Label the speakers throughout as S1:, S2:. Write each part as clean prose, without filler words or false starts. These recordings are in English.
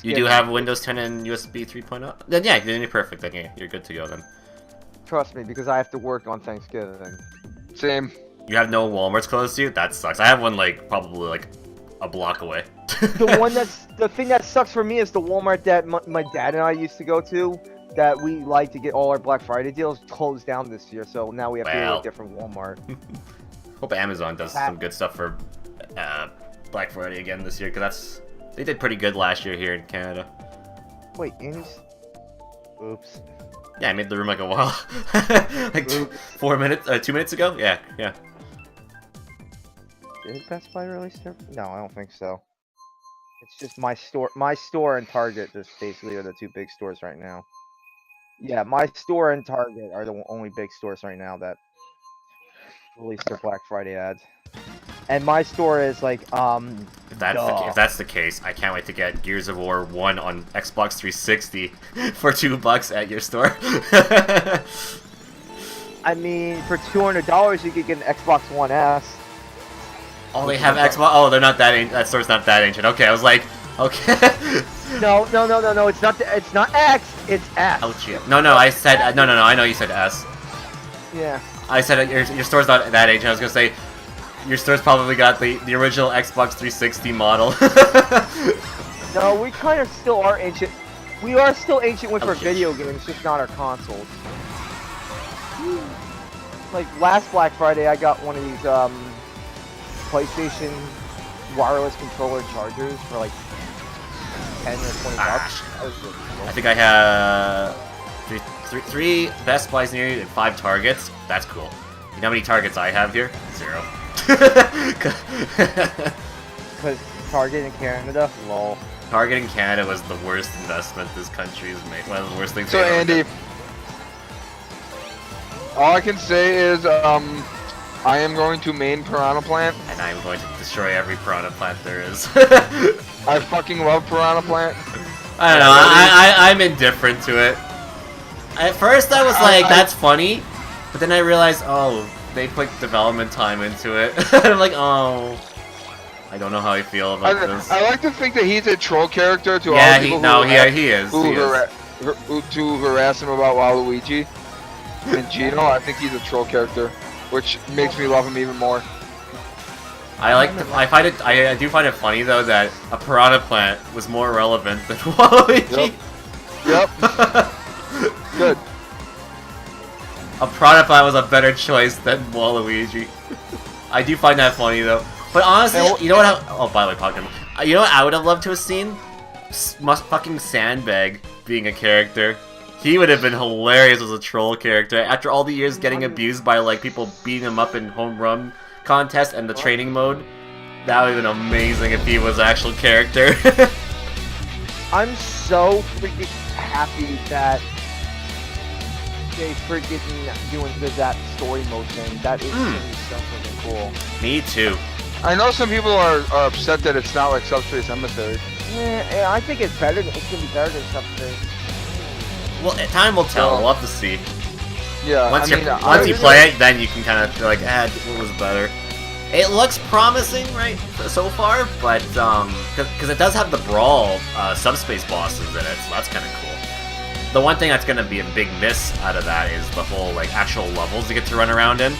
S1: You do have Windows 10 and USB 3.0? Then yeah, then you're perfect. Then yeah, you're good to go then.
S2: Trust me, because I have to work on Thanksgiving.
S3: Same.
S1: You have no Walmarts close to you? That sucks. I have one like probably like a block away.
S2: The thing that sucks for me is the Walmart that my dad and I used to go to, that we like to get all our Black Friday deals, closed down this year. So now we have to go to a different Walmart.
S1: Hope Amazon does some good stuff for Black Friday again this year, because they did pretty good last year here in Canada.
S2: Wait, Andy's... Oops.
S1: Yeah, I made the room like a while. Like 2 minutes ago? Yeah.
S2: Did Best Buy release their... No, I don't think so. It's just my store and Target just basically are the two big stores right now. Yeah, my store and Target are the only big stores right now that release their Black Friday ads. And my store is like,
S1: If that's the case, I can't wait to get Gears of War 1 on Xbox 360 for $2 at your store.
S2: I mean, for $200 you could get an Xbox One S.
S1: Oh, they have Xbox. Oh, they're not that. That store's not that ancient. Okay, I was like, okay.
S2: No. It's not. It's not X. It's S.
S1: Oh shit. No. I said no. I know you said S.
S2: Yeah.
S1: I said your store's not that ancient. I was gonna say your store's probably got the original Xbox 360 model.
S2: No, we kind of still are ancient. We are still ancient with our video games, just not our consoles. Like last Black Friday, I got one of these PlayStation wireless controller chargers for like 10 or 20 bucks.
S1: I think I have three Best Buys near you and 5 Targets. That's cool. You know how many Targets I have here? 0.
S2: Because Target in Canada, lol.
S1: Target in Canada was the worst investment this country has made. One of the worst things.
S3: So Andy, all I can say is I am going to main Piranha Plant.
S1: And I am going to destroy every Piranha Plant there is.
S3: I fucking love Piranha Plant.
S1: I don't know, I'm indifferent to it. At first I was like, that's funny. But then I realized, oh, they put development time into it. And I'm like, oh. I don't know how I feel about this.
S3: I like to think that he's a troll character to all the people
S1: he is.
S3: To harass him about Waluigi and Gino. I think he's a troll character, which makes me love him even more.
S1: I do find it funny though that a Piranha Plant was more relevant than Waluigi.
S3: Yep. Good.
S1: A Piranha Plant was a better choice than Waluigi. I do find that funny though. But honestly, you know what? Oh, by the way, Pokemon. You know what I would have loved to have seen? Fucking Sandbag being a character. He would have been hilarious as a troll character. After all the years getting abused by like people beating him up in home run contests and the training mode, that would have been amazing if he was an actual character.
S2: I'm so freaking happy that they freaking doing that story mode thing. That is gonna be so freaking cool.
S1: Me too.
S3: I know some people are upset that it's not like Subspace Emissary.
S2: Yeah, I think it's better. It's gonna be better than Subspace.
S1: Well, time will tell. We'll have to see.
S3: Yeah.
S1: Once you play it, then you can kind of feel like, what was better? It looks promising, right, so far, but because it does have the brawl subspace bosses in it, so that's kind of cool. The one thing that's gonna be a big miss out of that is the whole like actual levels you get to run around in.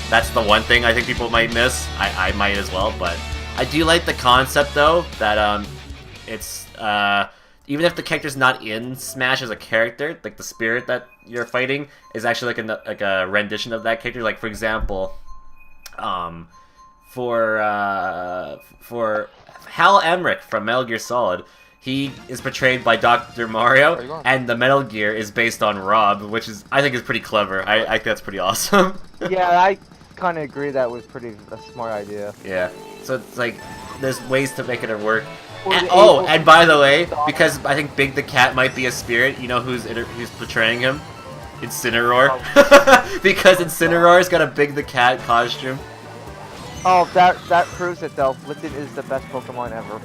S1: That's the one thing I think people might miss. I might as well, but I do like the concept though that it's even if the character's not in Smash as a character, like the spirit that you're fighting is actually like a rendition of that character. Like for example, for Hal Emmerich from Metal Gear Solid, he is portrayed by Dr. Mario, and the Metal Gear is based on Rob, which I think is pretty clever. I think that's pretty awesome.
S2: Yeah, I kind of agree that was a smart idea.
S1: Yeah, so it's like there's ways to make it work. And by the way, because I think Big the Cat might be a spirit, you know who's portraying him? Incineroar. Because Incineroar's got a Big the Cat costume.
S2: Oh, that proves it though. Lipton is the best Pokemon ever.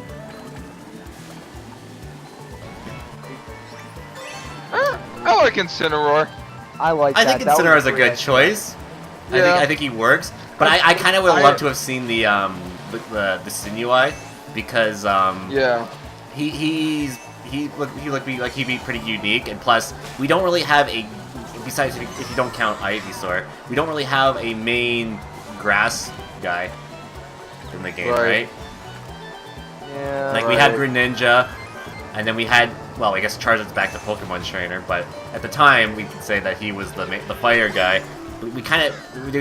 S3: I like Incineroar.
S2: I
S1: think Incineroar's a good choice. Yeah. I think he works. But I kind of would love to have seen the Sinui, because he looked like he'd be pretty unique, and plus we don't really have a, besides if you don't count Ivysaur, we don't really have a main grass guy in the game, right?
S2: Yeah.
S1: Like we had Greninja, and then we had, well, I guess Charizard's back to Pokemon Trainer, but at the time we could say that he was the fire guy. We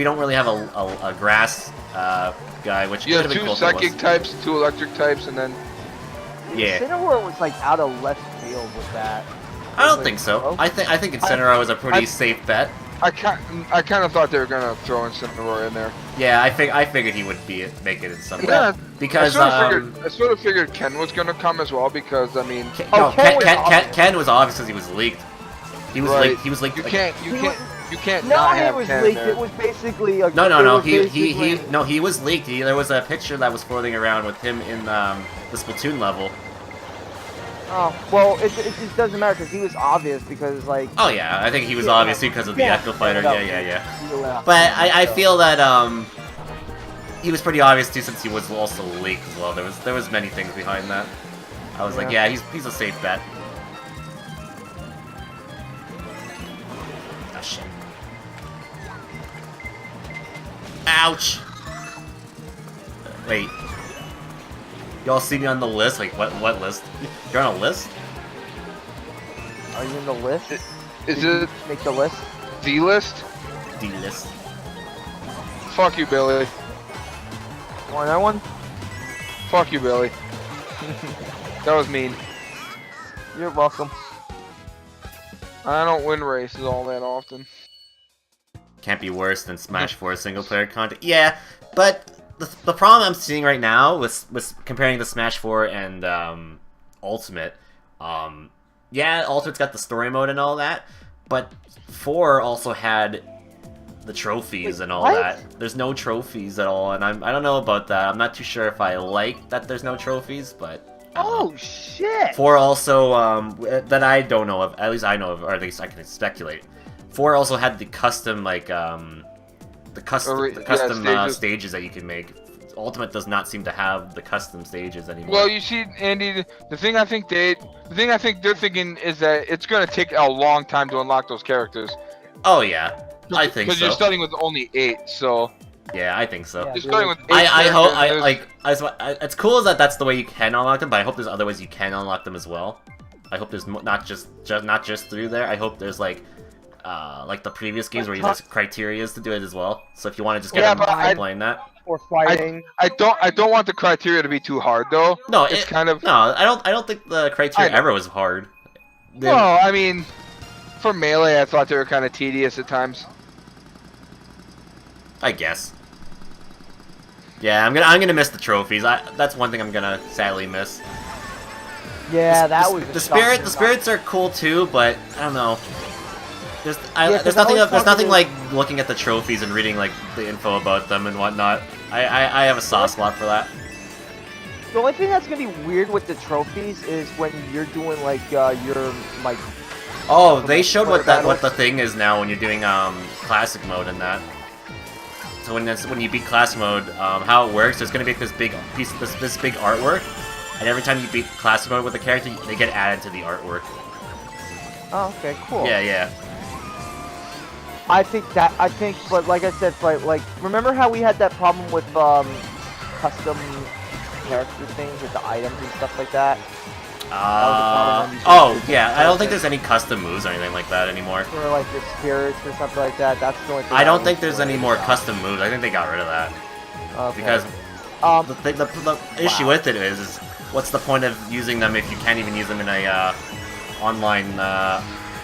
S1: don't really have a grass guy, which
S3: You
S1: could
S3: have
S1: have been
S3: 2
S1: cool if it
S3: psychic
S1: was.
S3: types, 2 electric types, and then
S1: Yeah.
S2: Incineroar was like out of left field with that.
S1: I don't think so. I think Incineroar was a pretty safe bet.
S3: I kind of thought they were gonna throw Incineroar in there.
S1: Yeah, I figured he would make it in some way.
S3: Yeah,
S1: Because
S3: I sort of figured Ken was gonna come as well because I mean,
S1: Ken was obvious because he was leaked. He was
S3: right.
S1: leaked. He was leaked.
S3: You
S1: like-
S3: can't
S2: No,
S3: not
S2: he
S3: have
S2: was
S3: Ken
S2: leaked.
S3: there.
S2: It was basically a.
S1: No.
S2: it was basically-
S1: He was leaked. There was a picture that was floating around with him in the Splatoon level.
S2: Oh well, it just doesn't matter because he was obvious because like.
S1: Oh yeah, I think he was
S2: Yeah,
S1: obvious because of the
S2: yeah,
S1: Echo Fighter.
S2: yeah,
S1: Yeah. But I feel that he was pretty obvious too since he was also leaked as well. There was many things behind that. I was like, yeah, he's a safe bet. Ah shit. Ouch. Wait. Y'all see me on the list? Like what list? You're on a list?
S2: Are you in the list?
S3: Is
S2: Did you
S3: it
S2: make the list?
S3: the list?
S1: D list.
S3: Fuck you, Billy.
S2: Want that one?
S3: Fuck you, Billy. That was mean.
S2: You're welcome.
S3: I don't win races all that often.
S1: Can't be worse than Smash 4 single player content. Yeah, but the problem I'm seeing right now with comparing the Smash 4 and Ultimate, yeah, Ultimate's got the story mode and all that, but 4 also had the trophies and all
S2: what?
S1: that. There's no trophies at all, and I don't know about that. I'm not too sure if I like that there's no trophies, but I don't know.
S2: Oh shit!
S1: 4 also, that I don't know of, at least I know of, or at least I can speculate. 4 also had the custom, like, the custom stages that you can make. Ultimate does not seem to have the custom stages anymore.
S3: Well, you see, Andy, the thing I think they're thinking is that it's gonna take a long time to unlock those characters.
S1: Oh yeah, I think so.
S3: Because you're starting with only 8, so
S1: yeah, I think so.
S2: Yeah.
S3: you're starting with 8.
S1: I hope
S3: characters.
S1: it's cool that that's the way you can unlock them, but I hope there's other ways you can unlock them as well. I hope there's not just through there. I hope there's like the previous games where there's criterias to do it as well. So if you want to just get them by playing that.
S2: Or fighting.
S3: I don't want the criteria to be too hard though.
S1: No,
S3: it's kind of
S1: no. I don't think the criteria ever was hard.
S3: Well, I mean, for Melee, I thought they were kind of tedious at times.
S1: I guess. Yeah, I'm gonna miss the trophies. That's one thing I'm gonna sadly miss.
S2: Yeah, that was
S1: the spirits are cool too, but I don't know. There's nothing like looking at the trophies and reading like the info about them and whatnot. I have a soft spot for that.
S2: The only thing that's gonna be weird with the trophies is when you're doing like your like.
S1: Oh, they showed what the thing is now when you're doing classic mode and that. So when you beat classic mode, how it works, there's gonna be this big piece, this big artwork, and every time you beat classic mode with a character, they get added to the artwork.
S2: Oh, okay, cool.
S1: Yeah.
S2: I think, but like I said, like remember how we had that problem with custom character things with the items and stuff like that?
S1: Yeah. I don't think there's any custom moves or anything like that anymore.
S2: Or like the spirits or something like that. That's the only thing.
S1: I don't think there's any more custom moves. I think they got rid of that.
S2: Okay.
S1: Because the issue with it is what's the point of using them if you can't even use them in a online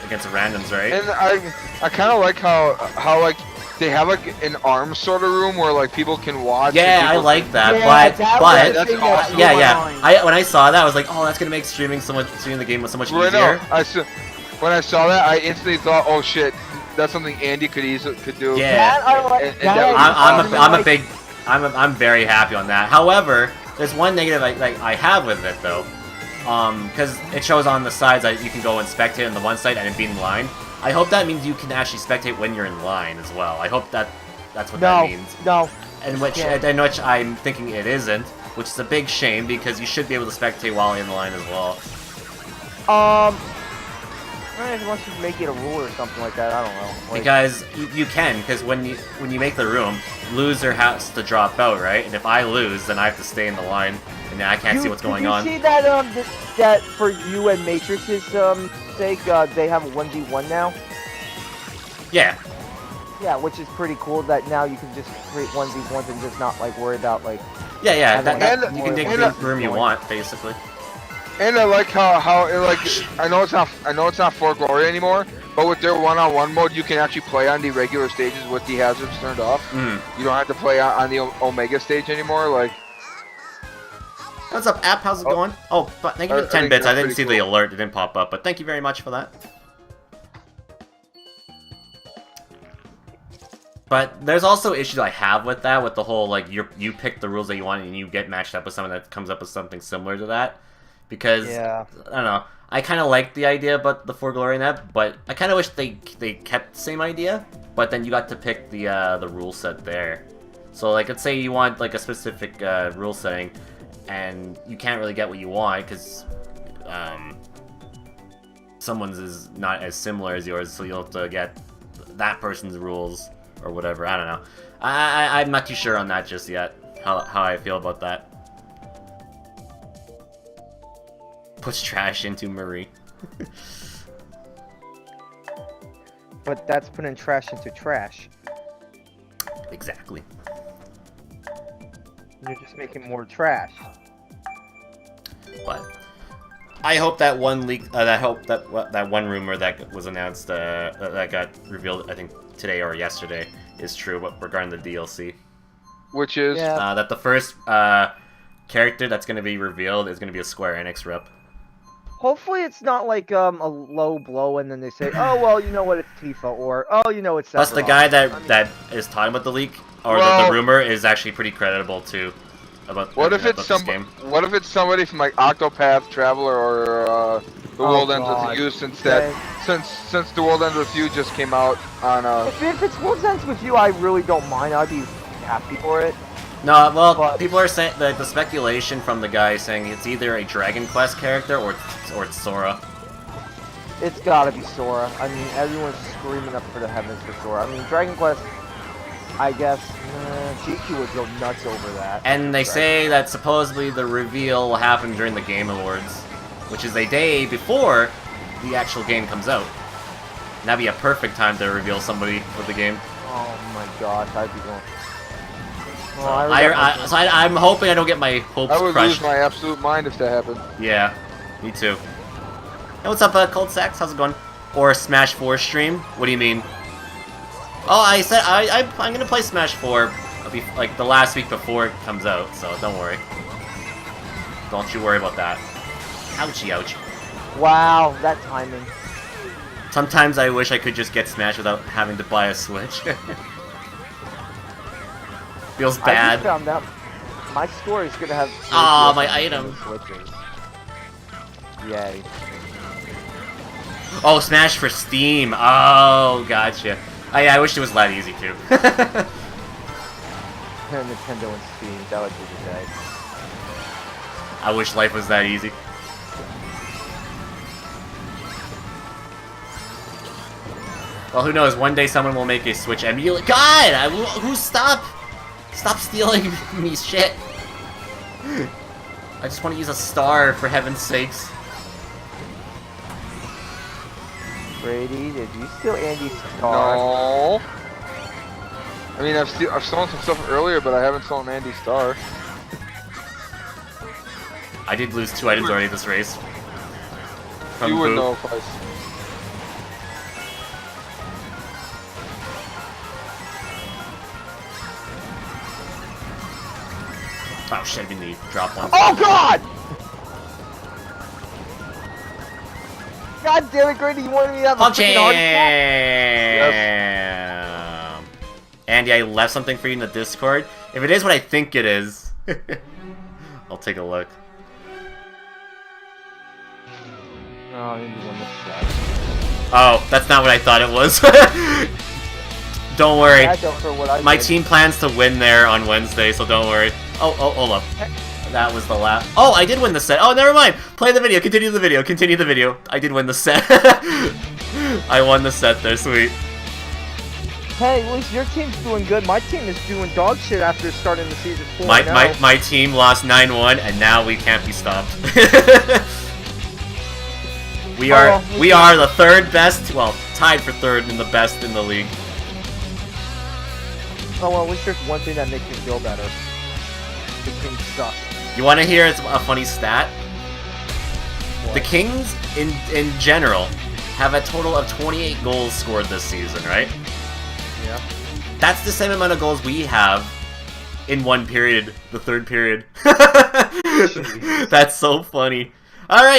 S1: against the randoms, right?
S3: And I kind of like how like they have like an arm sort of room where like people can watch.
S1: Yeah, I like that,
S2: Yeah,
S1: but
S3: that's awesome.
S1: yeah. When I saw that, I was like, oh, that's gonna make streaming the game so much easier.
S3: When I saw that, I instantly thought, oh shit, that's something Andy could do.
S1: Yeah, I'm very happy on that. However, there's one negative I have with it though. Because it shows on the sides that you can go and spectate on the one side and it be in line. I hope that means you can actually spectate when you're in line as well. I hope that's what that means.
S2: No.
S1: And which I'm thinking it isn't, which is a big shame because you should be able to spectate while in the line as well.
S2: Unless you make it a rule or something like that, I don't know. Like,
S1: Because you can, because when you make the room, loser has to drop out, right? And if I lose, then I have to stay in the line, and then I can't see what's going on.
S2: Did you see that that for you and Matrix's sake, they have a 1v1 now?
S1: Yeah.
S2: Yeah, which is pretty cool that now you can just create 1v1s and just not like worry about like.
S1: Yeah,
S2: And
S1: you can take the room you want, basically.
S3: And I like how it, like, I know it's not For Glory anymore, but with their one-on-one mode, you can actually play on the regular stages with the hazards turned off. You don't have to play on the Omega stage anymore. Like,
S1: what's up, app? How's it going? Oh, but thank you for the 10 bits. I didn't see the alert; it didn't pop up, but thank you very much for that. But there's also issues I have with that, with the whole like you pick the rules that you want and you get matched up with someone that comes up with something similar to that. Because, I don't know, I kind of like the idea about the For Glory in that, but I kind of wish they kept the same idea, but then you got to pick the rule set there. So, like, let's say you want, like, a specific rule setting, and you can't really get what you want, because someone's is not as similar as yours, so you'll have to get that person's rules, or whatever, I don't know. I'm not too sure on that just yet, how I feel about that. Puts trash into Marie.
S2: But that's putting trash into trash.
S1: Exactly.
S2: You're just making more trash.
S1: But I hope that one leak, that one rumor that was announced, that got revealed, I think today or yesterday, is true. But regarding the DLC,
S3: which is
S1: that the first character that's going to be revealed is going to be a Square Enix rep.
S2: Hopefully it's not like a low blow and then they say, oh well, you know what, it's Tifa, or oh, you know it's.
S1: Plus the guy that is talking about the leak or the rumor is actually pretty credible too.
S3: What if it's somebody from like Octopath Traveler or The World Ends With You, since The World Ends With You just came out on
S2: If it's World Ends With You, I really don't mind. I'd be happy for it.
S1: No, well, people are saying the speculation from the guy saying it's either a Dragon Quest character or it's Sora.
S2: It's gotta be Sora. I mean, everyone's screaming up for the heavens for Sora. I mean, Dragon Quest, I guess, GQ would go nuts over that.
S1: And they say that supposedly the reveal will happen during the Game Awards, which is a day before the actual game comes out. And that'd be a perfect time to reveal somebody with the game.
S2: Oh my gosh, I'd be going.
S1: So I'm hoping I don't get my hopes crushed.
S3: I would lose my absolute mind if that happened.
S1: Yeah, me too. Hey, what's up, Cold Sax? How's it going? Or a Smash 4 stream? What do you mean? Oh, I said I'm gonna play Smash 4 like the last week before it comes out, so don't worry. Don't you worry about that. Ouchie, ouch.
S2: Wow, that timing.
S1: Sometimes I wish I could just get Smash without having to buy a Switch. Feels bad.
S2: I just found out my store is gonna have.
S1: Ah, my item.
S2: Switches. Yay.
S1: Oh, Smash for Steam. Oh, gotcha. Oh, yeah, I wish it was that easy too.
S2: Nintendo and Steam, that would be the day.
S1: I wish life was that easy. Well, who knows? One day someone will make a Switch emulator. God, who stop stealing me shit. I just want to use a star, for heaven's sakes.
S2: Brady, did you steal Andy's star?
S3: No. I mean, I've stolen some stuff earlier, but I haven't stolen Andy's star.
S1: I did lose 2 items already this race.
S3: You would know if I...
S1: Oh shit, I didn't need to drop one.
S2: Oh god! God damn it, Grady, you wanted me to have a freaking heart attack?
S1: Yes. Andy, I left something for you in the Discord. If it is what I think it is, I'll take a look.
S2: Oh, Andy won this shot.
S1: Oh, that's not what I thought it was. Don't worry. My team plans to win there on Wednesday, so don't worry. Oh, hold up. that was the last. Oh, I did win the set. Oh, never mind. Play the video. Continue the video. Continue the video. I did win the set. I won the set there. Sweet.
S2: Hey, at least your team's doing good. My team is doing dog shit after starting the season 4.
S1: My team lost 9-1, and now we can't be stopped. we are the third best. Well, tied for third and the best in the league.
S2: Oh well, at least there's one thing that makes me feel better. The Kings suck.
S1: You want to hear a funny stat?
S2: What?
S1: The Kings, in general, have a total of 28 goals scored this season, right?
S2: Yeah.
S1: That's the same amount of goals we have in one period, the third period. That's so funny. All right.